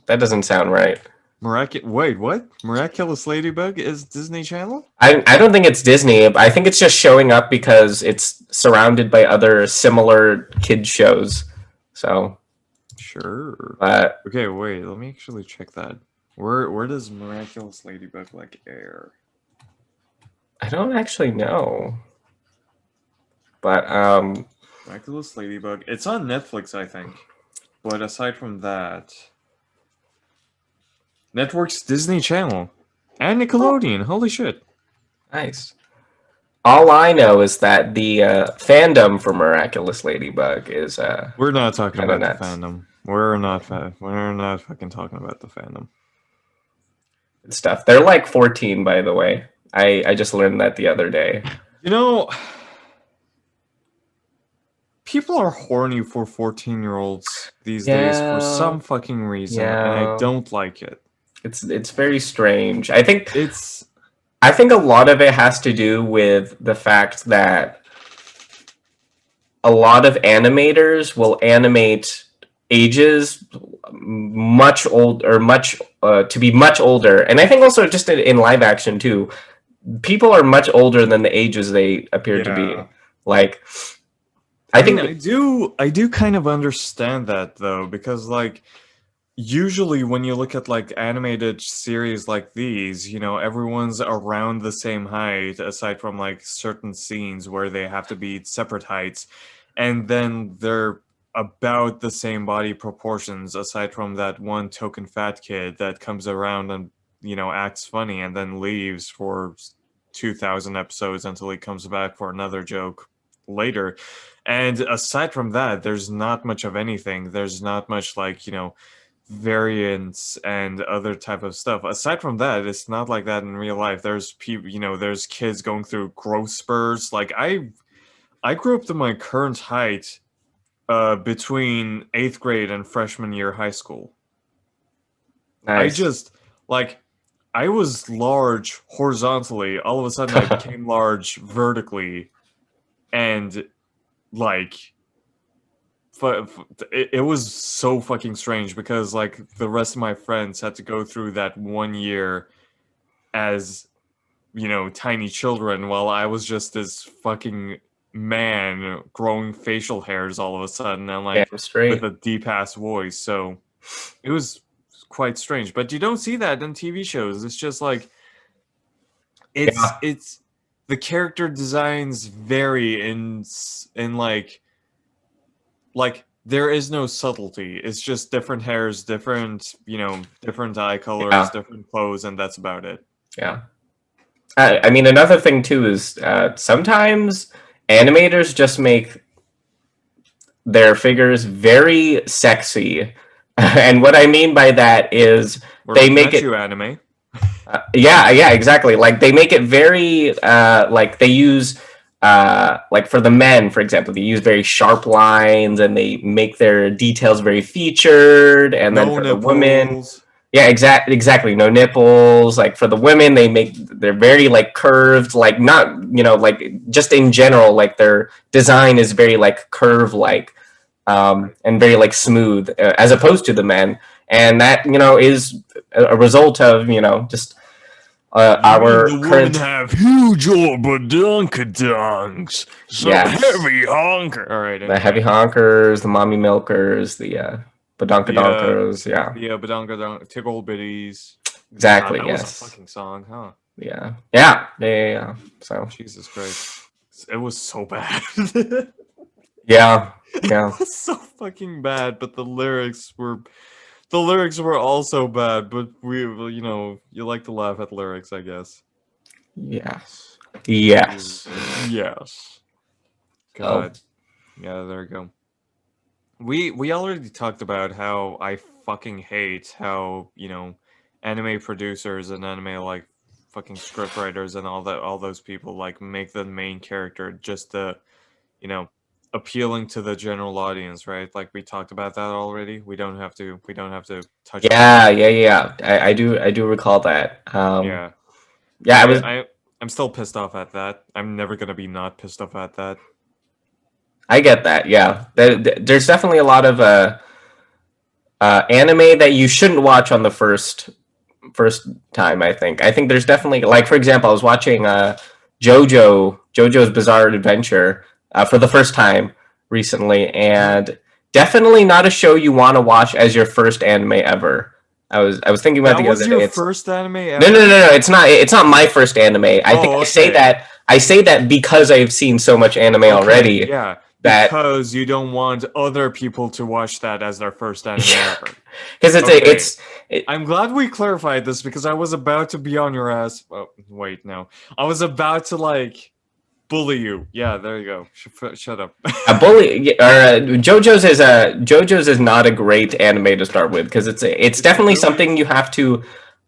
S1: That doesn't sound right.
S2: Wait, what? Miraculous Ladybug is Disney Channel?
S1: I don't think it's Disney. I think it's just showing up because it's surrounded by other similar kid shows. So,
S2: Sure.
S1: but
S2: Okay, wait. Let me actually check that. Where does Miraculous Ladybug like air?
S1: I don't actually know. But
S2: Miraculous Ladybug. It's on Netflix, I think. But aside from that, Network's Disney Channel and Nickelodeon. Holy shit!
S1: nice. All I know is that the fandom for Miraculous Ladybug is
S2: We're not talking
S1: kind of
S2: about the
S1: nuts.
S2: fandom. We're not fucking talking about the fandom.
S1: Good stuff. They're like 14, by the way. I just learned that the other day.
S2: You know, people are horny for 14-year-olds these days for
S1: Yeah,
S2: some fucking reason, and I
S1: yeah.
S2: don't like it.
S1: It's very strange.
S2: It's
S1: I think a lot of it has to do with the fact that a lot of animators will animate ages much old or much to be much older, and I think also just in live action too, people are much older than the ages they appear to be.
S2: yeah.
S1: Like,
S2: I
S1: I
S2: mean,
S1: think,
S2: I do kind of understand that though, because like usually when you look at like animated series like these, everyone's around the same height aside from like certain scenes where they have to be separate heights, and then they're about the same body proportions aside from that one token fat kid that comes around and acts funny and then leaves for 2000 episodes until he comes back for another joke later. And aside from that, there's not much of anything. There's not much like, variants and other type of stuff. Aside from that, it's not like that in real life. There's people, there's kids going through growth spurts. Like I grew up to my current height between 8th grade and freshman year high school. I
S1: nice.
S2: just like I was large horizontally. All of a sudden I became large vertically, and like it was so fucking strange because like the rest of my friends had to go through that one year as tiny children, while I was just this fucking man growing facial hairs all of a sudden, and like
S1: Damn
S2: with
S1: straight.
S2: a deep ass voice. So it was quite strange, but you don't see that in TV shows. It's just like it's
S1: Yeah,
S2: it's the character designs vary in like there is no subtlety. It's just different hairs, different eye colors,
S1: yeah,
S2: different clothes, and that's about it.
S1: yeah. I mean, another thing too is sometimes animators just make their figures very sexy. And what I mean by that is
S2: We're
S1: they
S2: looking
S1: make
S2: at
S1: it
S2: you, anime.
S1: yeah, exactly. Like they make it very like they use like for the men, for example, they use very sharp lines and they make their details very featured. And then
S2: No
S1: for the women,
S2: nipples.
S1: yeah, exactly, no nipples. Like for the women, they're very like curved, like not like just in general, like their design is very like curve like and very like smooth as opposed to the men, and that is a result of just
S2: You mean
S1: our
S2: the women
S1: current.
S2: have huge orbadonkadonk's? Some
S1: Yes,
S2: heavy honker. All right,
S1: the heavy
S2: anyway.
S1: honkers, the mommy milkers, the
S2: The
S1: badonkadonkers. Yeah,
S2: badonkadonk tickle bitties. God,
S1: exactly.
S2: that was a
S1: Yes.
S2: fucking song, huh?
S1: Yeah. So
S2: Jesus Christ. It was so bad.
S1: yeah,
S2: It
S1: yeah,
S2: was so fucking bad, but the lyrics were also bad, but well, you like to laugh at lyrics, I guess.
S1: yes, yes.
S2: Yes.
S1: Oh,
S2: God. Yeah, there we go. We already talked about how I fucking hate how, anime producers and anime like fucking scriptwriters and all those people like make the main character just you know, appealing to the general audience, right? Like we talked about that already. We don't have to touch on that
S1: yeah,
S2: again.
S1: yeah, yeah. I do recall that.
S2: Yeah.
S1: Yeah, I
S2: I
S1: was.
S2: I I'm still pissed off at that. I'm never gonna be not pissed off at that.
S1: I get that. Yeah, there's definitely a lot of anime that you shouldn't watch on the first time. I think there's definitely, like, for example, I was watching JoJo's Bizarre Adventure for the first time recently, and definitely not a show you want to watch as your first anime ever. I was thinking about it
S2: That
S1: the
S2: was
S1: other
S2: your
S1: day. It's
S2: first anime
S1: no, no,
S2: ever?
S1: no, no. It's not my first anime. I think
S2: Oh,
S1: I say
S2: okay.
S1: that I say that because I've seen so much anime
S2: Okay,
S1: already
S2: yeah.
S1: that
S2: Because you don't want other people to watch that as their first anime
S1: yeah,
S2: ever.
S1: because
S2: Okay.
S1: it,
S2: I'm glad we clarified this because I was about to be on your ass. Oh, wait, no. I was about to, like, bully you. Yeah, there you go. Shut up.
S1: a bully or JoJo's is not a great anime to start with because it's
S2: It's
S1: definitely
S2: really.
S1: something you have to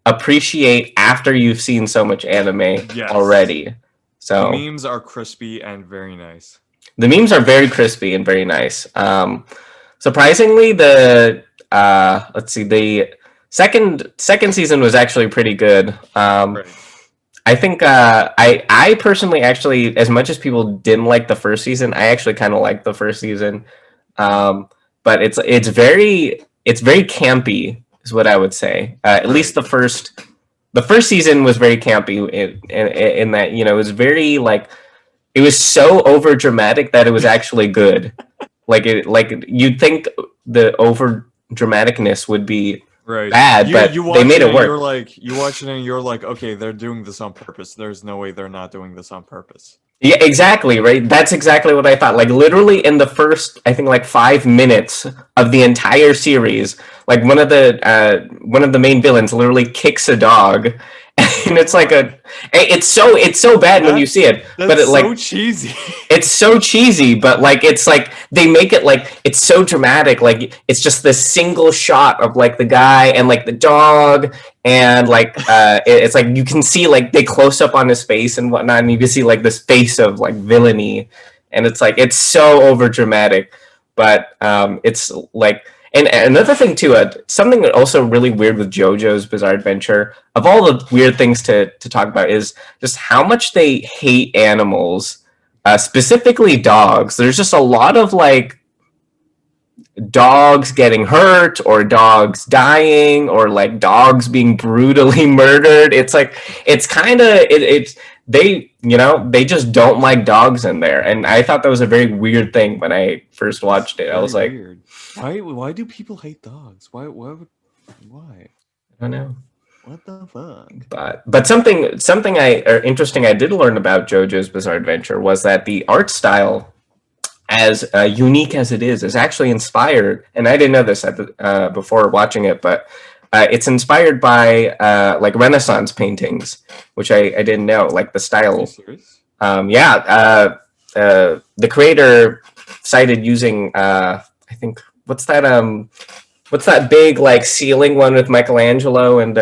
S1: appreciate after you've seen so much anime
S2: Yes.
S1: already.
S2: The
S1: So
S2: memes are crispy and very nice.
S1: the memes are very crispy and very nice. Surprisingly, the let's see, the second season was actually pretty good.
S2: Right.
S1: I think I personally actually, as much as people didn't like the first season, I actually kind of liked the first season. Um, but it's very campy, is what I would say. At least
S2: Right.
S1: the first season was very campy in that, it was very like, it was so over dramatic that it was actually good. Like you'd think the over dramaticness would be
S2: Right.
S1: bad, but
S2: You
S1: they
S2: watch
S1: made
S2: it
S1: it
S2: and
S1: work.
S2: you're like, okay, they're doing this on purpose. There's no way they're not doing this on purpose.
S1: Yeah, exactly, right? That's exactly what I thought. Like literally in the first, I think, like 5 minutes of the entire series, like one of the main villains literally kicks a dog,
S2: Oh
S1: and
S2: my
S1: it's like
S2: god.
S1: it's so bad when you see it, but
S2: That's
S1: it
S2: so
S1: like
S2: cheesy.
S1: it's so cheesy, but like it's like they make it like it's so dramatic. Like it's just this single shot of like the guy and like the dog, and like it's like you can see like they close up on his face and whatnot, and you can see like this face of like villainy, and it's like it's so over dramatic, but it's like. And another thing too, something also really weird with JoJo's Bizarre Adventure, of all the weird things to talk about, is just how much they hate animals, specifically dogs. There's just a lot of like dogs getting hurt or dogs dying or like dogs being brutally murdered. It's like it's kind of it's they just don't like dogs in there, and I thought that was a very weird thing when I first
S2: That's
S1: watched it. I was
S2: very
S1: like,
S2: weird. Why do people hate dogs? Why?
S1: I don't know.
S2: What the fuck?
S1: But something interesting I did learn about JoJo's Bizarre Adventure was that the art style, as unique as it is actually inspired. And I didn't know this before watching it, but it's inspired by like Renaissance paintings, which I didn't know. Like the
S2: Are you
S1: style,
S2: serious?
S1: yeah. The creator cited using I think what's that big like ceiling one with Michelangelo, and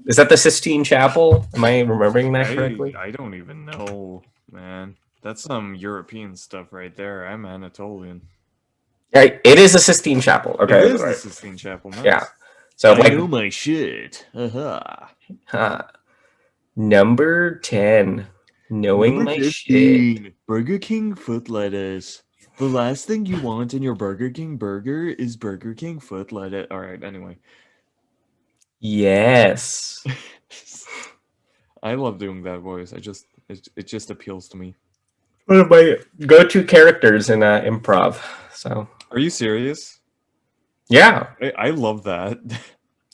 S1: is that the Sistine Chapel? Am I remembering that correctly?
S2: I don't even know, man. That's some European stuff right there. I'm Anatolian.
S1: Right, it is a Sistine Chapel. Okay,
S2: It
S1: I was
S2: is the
S1: right.
S2: Sistine Chapel.
S1: Yeah.
S2: Nice.
S1: So
S2: I
S1: like
S2: know my shit. Haha.
S1: number 10, knowing
S2: Number
S1: my shit.
S2: 15, Burger King foot lettuce. The last thing you want in your Burger King burger is Burger King foot lettuce. All right, anyway.
S1: Yes.
S2: I love doing that voice. It just appeals to me.
S1: One of my go-to characters in improv. So
S2: Are you serious?
S1: yeah,
S2: I love that.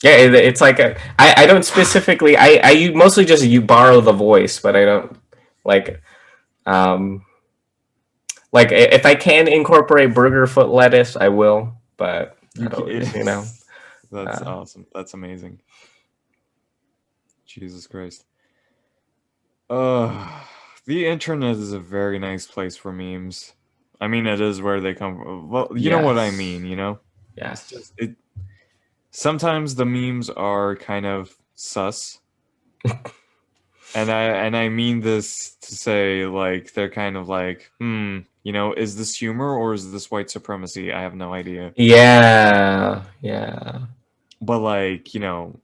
S1: yeah. It's like I don't specifically. I mostly just you borrow the voice, but I don't like um like if I can incorporate burger foot lettuce, I will. But
S2: You can, that's
S1: uh,
S2: awesome. That's amazing. Jesus Christ. Uh, the internet is a very nice place for memes. I mean, it is where they come from. Well, you know what I
S1: yes,
S2: mean, you know? It's
S1: yes.
S2: just it sometimes the memes are kind of sus. And I mean this to say like they're kind of like, is this humor or is this white supremacy? I have no idea.
S1: Yeah, yeah.
S2: But like,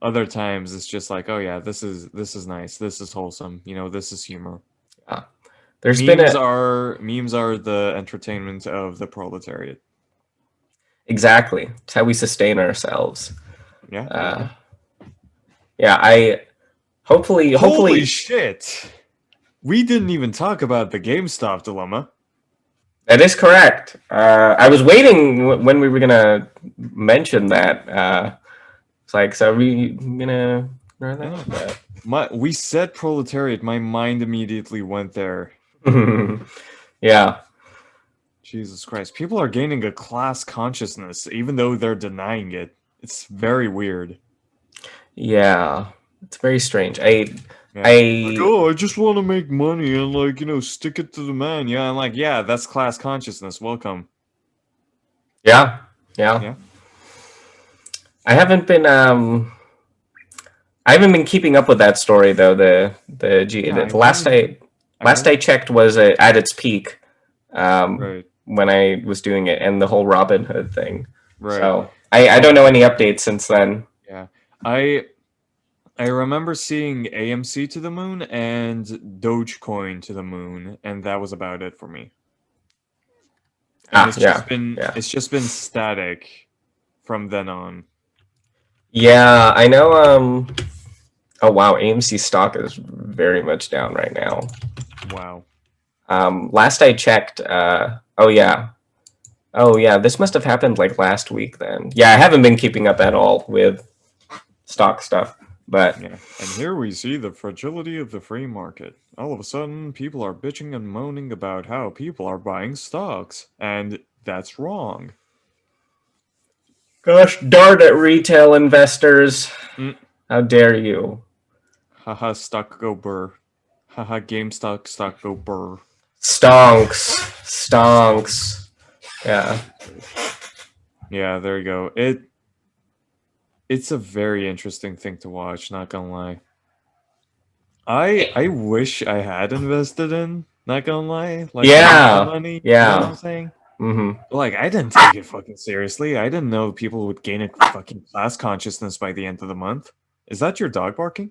S2: other times it's just like, oh yeah, this is nice. This is wholesome. This is humor.
S1: Yeah. There's been
S2: Memes
S1: a
S2: are memes are the entertainment of the proletariat.
S1: exactly. It's how we sustain ourselves.
S2: Yeah, there you
S1: Uh,
S2: go.
S1: Yeah, I
S2: Holy
S1: hopefully
S2: shit! We didn't even talk about the GameStop dilemma.
S1: that is correct. I was waiting when we were gonna mention that. It's like, so are we gonna learn
S2: Yeah.
S1: that?
S2: We said proletariat, my mind immediately went there.
S1: But yeah,
S2: Jesus Christ. People are gaining a class consciousness, even though they're denying it. It's very weird.
S1: yeah, it's very strange.
S2: Yeah. Like,
S1: I
S2: oh, I just want to make money and, like, stick it to the man. Yeah, I'm like, yeah, that's class consciousness. Welcome.
S1: yeah, yeah.
S2: Yeah.
S1: I haven't been I haven't been keeping up with that story though.
S2: Yeah, I
S1: The
S2: really haven't. I
S1: last I
S2: haven't.
S1: checked was at its peak,
S2: Right.
S1: when I was doing it, and the whole Robin Hood thing.
S2: Right.
S1: So I
S2: Well,
S1: don't know any updates since then.
S2: yeah. I remember seeing AMC to the moon and Dogecoin to the moon, and that was about it for me. And
S1: Ah, yeah, yeah,
S2: it's just been static from then on.
S1: yeah. I know. Oh wow, AMC stock is very much down right now.
S2: Wow.
S1: Last I checked. Oh yeah. Oh yeah. This must have happened like last week then. Yeah, I haven't been keeping up at all with stock stuff, but
S2: Yeah. And here we see the fragility of the free market. All of a sudden, people are bitching and moaning about how people are buying stocks, and that's wrong.
S1: gosh darn it, retail investors.
S2: Mm.
S1: How dare you?
S2: Haha, stock go burr. Haha, GameStop stock go burr.
S1: Stonks.
S2: Stonks.
S1: Stonks. Yeah.
S2: Yeah, there you go. It's a very interesting thing to watch, not gonna lie. I wish I had invested in, not gonna lie, like my
S1: Yeah.
S2: money, you know what I'm
S1: Yeah.
S2: saying?
S1: Mm-hmm.
S2: Like, I didn't take it fucking seriously. I didn't know people would gain a fucking class consciousness by the end of the month. Is that your dog barking?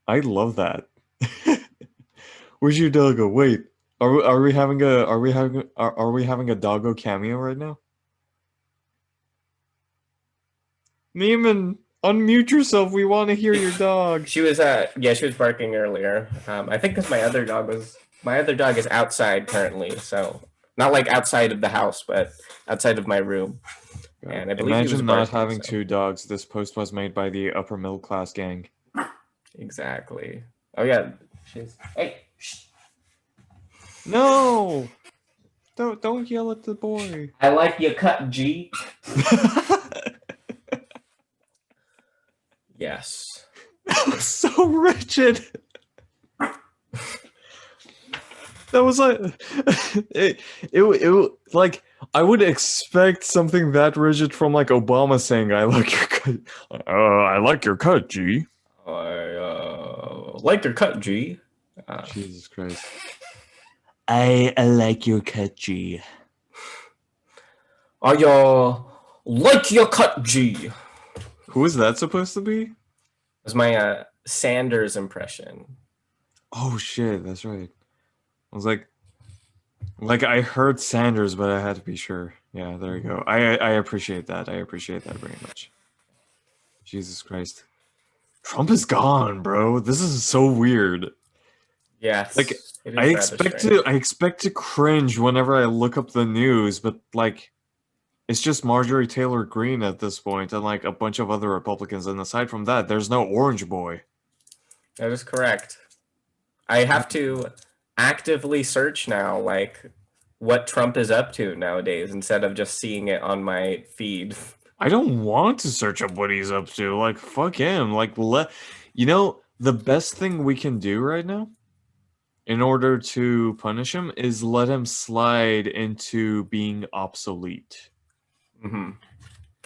S2: I love that. Where's your doggo? Wait, are we having a doggo cameo right now? Neiman, unmute yourself. We want to hear your dog.
S1: She was yeah, she was barking earlier. I think because my other dog is outside currently, so not like outside of the house, but outside of my room.
S2: God,
S1: And I believe he was
S2: imagine not
S1: barking,
S2: having
S1: so
S2: two dogs. This post was made by the upper middle class gang.
S1: exactly. Oh yeah, she's hey.
S2: No, don't yell at the boy.
S1: I like your cut, G. Yes.
S2: That was so rigid. That was like it like I would expect something that rigid from like Obama saying I like your cut. I like your cut, G.
S1: I like your cut, G.
S2: Jesus Christ.
S3: I like your cut, G.
S1: I like your cut, G.
S2: Who is that supposed to be?
S1: Was my Sanders impression.
S2: Oh shit, that's right. I was like I heard Sanders, but I had to be sure. Yeah, there you go. I appreciate that. I appreciate that very much. Jesus Christ. Trump is gone, bro. This is so weird.
S1: Yes,
S2: Like
S1: it is rather strange.
S2: I expect to cringe whenever I look up the news, but like it's just Marjorie Taylor Greene at this point and like a bunch of other Republicans, and aside from that, there's no Orange Boy.
S1: That is correct. I have to actively search now, like what Trump is up to nowadays, instead of just seeing it on my feed.
S2: I don't want to search up what he's up to. Like fuck him. Like the best thing we can do right now in order to punish him is let him slide into being obsolete.
S1: Mm-hmm.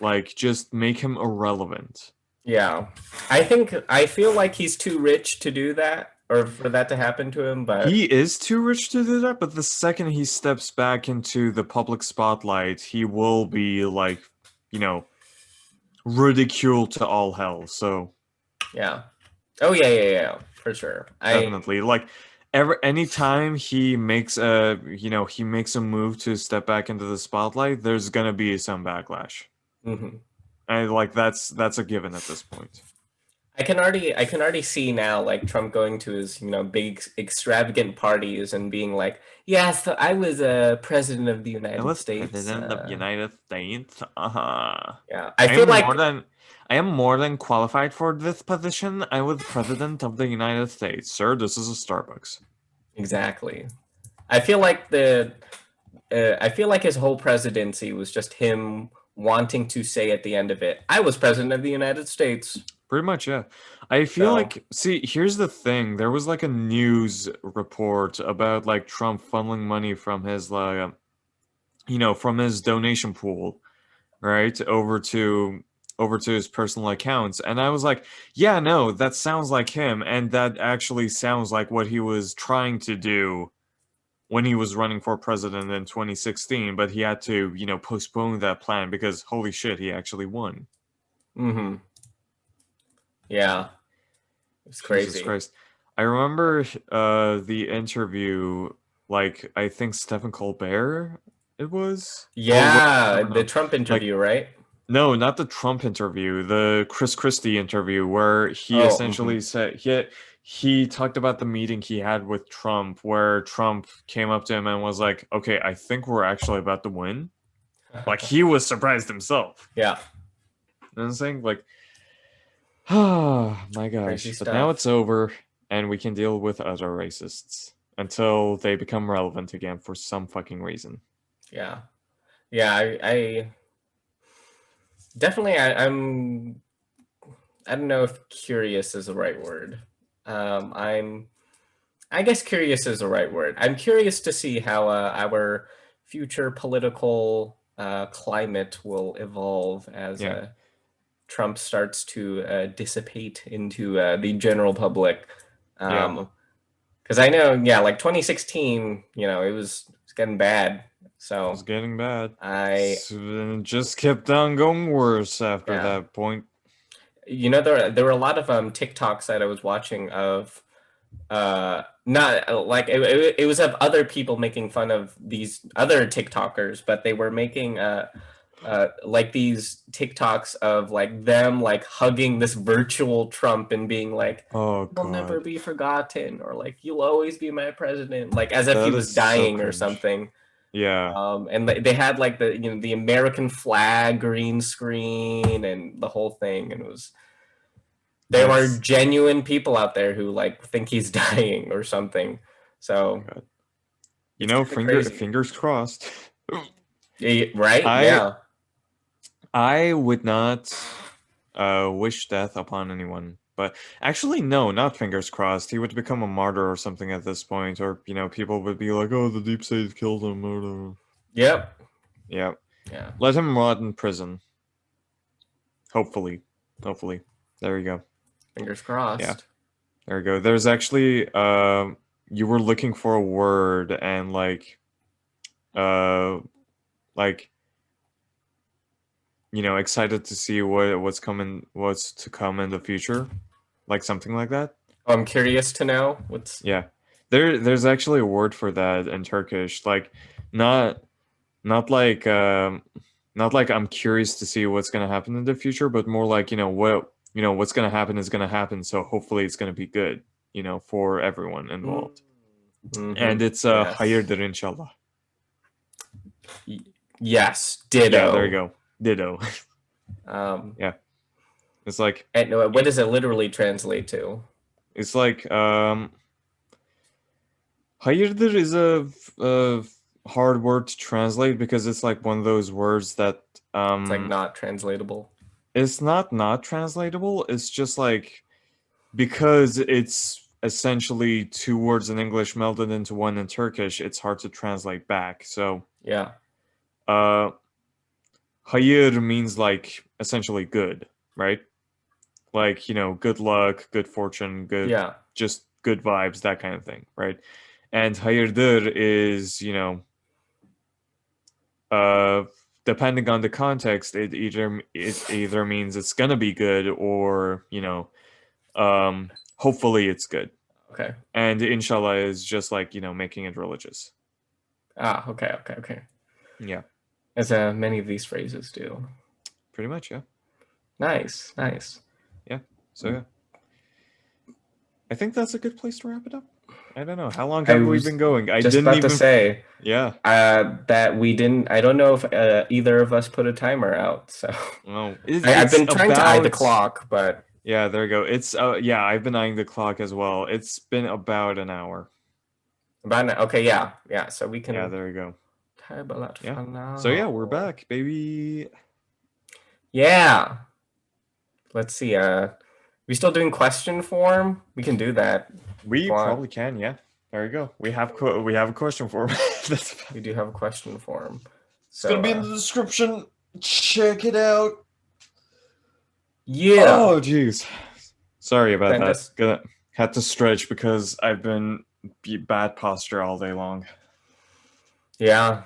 S2: Like just make him irrelevant.
S1: Yeah, I feel like he's too rich to do that, or for that to happen to him. But
S2: He is too rich to do that, but the second he steps back into the public spotlight, he will be like, you know, ridiculed to all hell. So
S1: yeah, oh yeah, for sure.
S2: definitely, like, anytime he makes he makes a move to step back into the spotlight, there's gonna be some backlash.
S1: Mm-hmm.
S2: And like that's a given at this point.
S1: I can already see now like Trump going to his big extravagant parties and being like, yeah, so I was a president of the United States.
S2: President of the United States. Uh-huh.
S1: Yeah, I feel like
S2: I am more than qualified for this position. I was president of the United States. Sir, this is a Starbucks.
S1: exactly. I feel like his whole presidency was just him wanting to say at the end of it, I was president of the United States.
S2: Pretty much, yeah. I feel like, see, here's the thing. There was like a news report about like Trump funneling money from his like, from his donation pool, right, over to his personal accounts, and I was like, yeah, no, that sounds like him, and that actually sounds like what he was trying to do when he was running for president in 2016, but he had to, postpone that plan because holy shit, he actually won.
S1: Mm-hmm. Yeah. It's crazy.
S2: Jesus Christ. I remember the interview, like, I think Stephen Colbert it was?
S1: Yeah, the Trump interview, right?
S2: No, not the Trump interview, the Chris Christie interview, where he
S1: Oh,
S2: essentially said he talked about the meeting he had with Trump, where Trump came up to him and was like, "Okay, I think we're actually about to win." Like he was surprised himself.
S1: Yeah.
S2: And I'm saying like, oh my
S1: Crazy
S2: gosh! But
S1: stuff.
S2: now it's over, and we can deal with other racists until they become relevant again for some fucking reason.
S1: Yeah. Yeah, I definitely I don't know if curious is the right word. I guess curious is the right word. I'm curious to see how our future political climate will evolve as Trump starts to dissipate into the general public. Because I know, like 2016, it was getting bad. So
S2: it was getting bad.
S1: So
S2: it just kept on going worse after that point.
S1: There were a lot of TikToks that I was watching of not like it was of other people making fun of these other TikTokers, but they were making like these TikToks of like them like hugging this virtual Trump and being like,
S2: "Oh,
S1: "You'll never be forgotten," or like, "You'll always be my president," like as if
S2: that
S1: he was dying or
S2: cringe.
S1: something.
S2: Yeah.
S1: And they had like the American flag green screen and the whole thing, and it was. There are genuine people out there who like think he's dying or something. So,
S2: fingers crossed.
S1: Right? Yeah.
S2: I would not wish death upon anyone, but actually, no, not fingers crossed. He would become a martyr or something at this point, or people would be like, "Oh, the deep state killed him." Or
S1: Yep.
S2: Yeah.
S1: Yeah.
S2: Let him rot in prison. Hopefully. There you go.
S1: Fingers crossed.
S2: Yeah. There we go. There's actually you were looking for a word and like excited to see what's to come in the future, like something like that.
S1: Oh, I'm curious to know what's.
S2: Yeah, there's actually a word for that in Turkish, like not like I'm curious to see what's gonna happen in the future, but more like what's gonna happen is gonna happen, so hopefully it's gonna be good, for everyone involved.
S1: Mm-hmm.
S2: And it's hayırdır inşallah.
S1: Yes, ditto.
S2: Yeah, there you go. Ditto. Yeah. It's like...
S1: And what does it literally translate to?
S2: It's like... hayırdır is a hard word to translate because it's like one of those words that...
S1: it's like not translatable.
S2: It's not translatable. It's just like... Because it's essentially two words in English melded into one in Turkish, it's hard to translate back. So...
S1: Yeah.
S2: Hayır means like essentially good, right? Like, good luck, good fortune, just good vibes, that kind of thing, right? And hayırdır is, depending on the context, it either means it's gonna be good or, hopefully it's good.
S1: Okay.
S2: And inshallah is just like, making it religious.
S1: Ah, okay.
S2: Yeah.
S1: As many of these phrases do.
S2: Pretty much, yeah.
S1: Nice.
S2: So yeah, I think that's a good place to wrap it up. I don't know how long have we been going. I
S1: just
S2: didn't
S1: about
S2: even.
S1: to say
S2: Yeah.
S1: that we didn't. I don't know if either of us put a timer out. So
S2: No,
S1: I've
S2: it's
S1: been trying to eye the
S2: about-
S1: clock, but
S2: Yeah, there you go. It's yeah, I've been eyeing the clock as well. It's been about an hour.
S1: okay, yeah. So we can.
S2: Yeah, there you go.
S1: Yeah.
S2: So yeah, we're back, baby.
S1: Yeah. Let's see. We still doing question form? We can do that.
S2: We
S1: Go on.
S2: probably can. Yeah, there you go. We have a question for him.
S1: We do have a question form.
S2: It's gonna be in the description. Check it out.
S1: Yeah.
S2: Oh, jeez. Sorry about
S1: Send
S2: that.
S1: us-
S2: Had to stretch because I've been bad posture all day long.
S1: Yeah.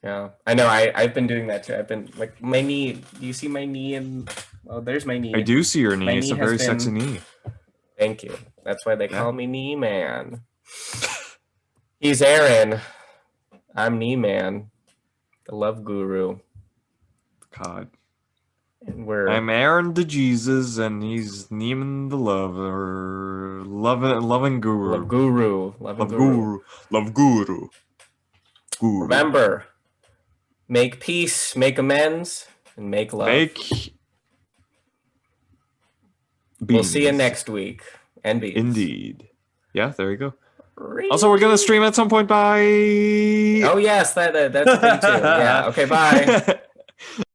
S1: I know. I've been doing that too. I've been like my knee. Do you see my knee? Oh, there's my knee.
S2: I do see your knee.
S1: My
S2: It's
S1: knee
S2: a
S1: has
S2: very
S1: been-
S2: sexy knee.
S1: Thank you. That's why they
S2: Yeah.
S1: call me Knee Man. He's Aaron. I'm Knee Man, the love guru,
S2: God.
S1: and we're
S2: I'm Aaron the Jesus, and he's Neiman the lover, loving guru,
S1: love guru, loving
S2: love
S1: guru.
S2: guru, love guru. Guru.
S1: Remember, make peace, make amends, and make love.
S2: Make.
S1: We'll see you
S2: beans.
S1: next week. And beans.
S2: Indeed. Yeah, there you go. Also, we're gonna stream at some point. Bye.
S1: Oh yes, that's a thing too. Yeah. Okay. Bye.